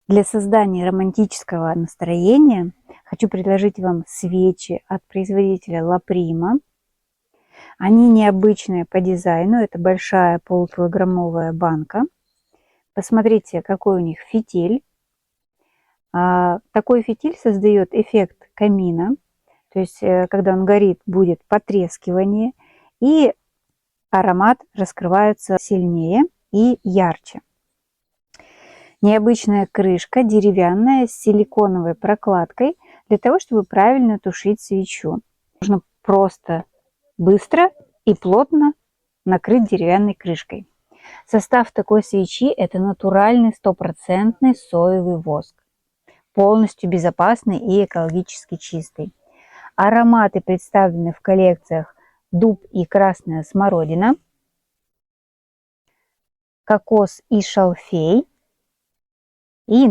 Для создания романтического настроения хочу предложить вам свечи от производителя La Prima. Они необычные по дизайну. Это большая полукилограммовая банка. Посмотрите, какой у них фитиль. Такой фитиль создает эффект камина. То есть, когда он горит, будет потрескивание. И аромат раскрывается сильнее и ярче. Необычная крышка, деревянная, с силиконовой прокладкой, для того, чтобы правильно тушить свечу. Нужно просто быстро и плотно накрыть деревянной крышкой. Состав такой свечи – это натуральный стопроцентный соевый воск, полностью безопасный и экологически чистый. Ароматы представлены в коллекциях дуб и красная смородина, кокос и шалфей,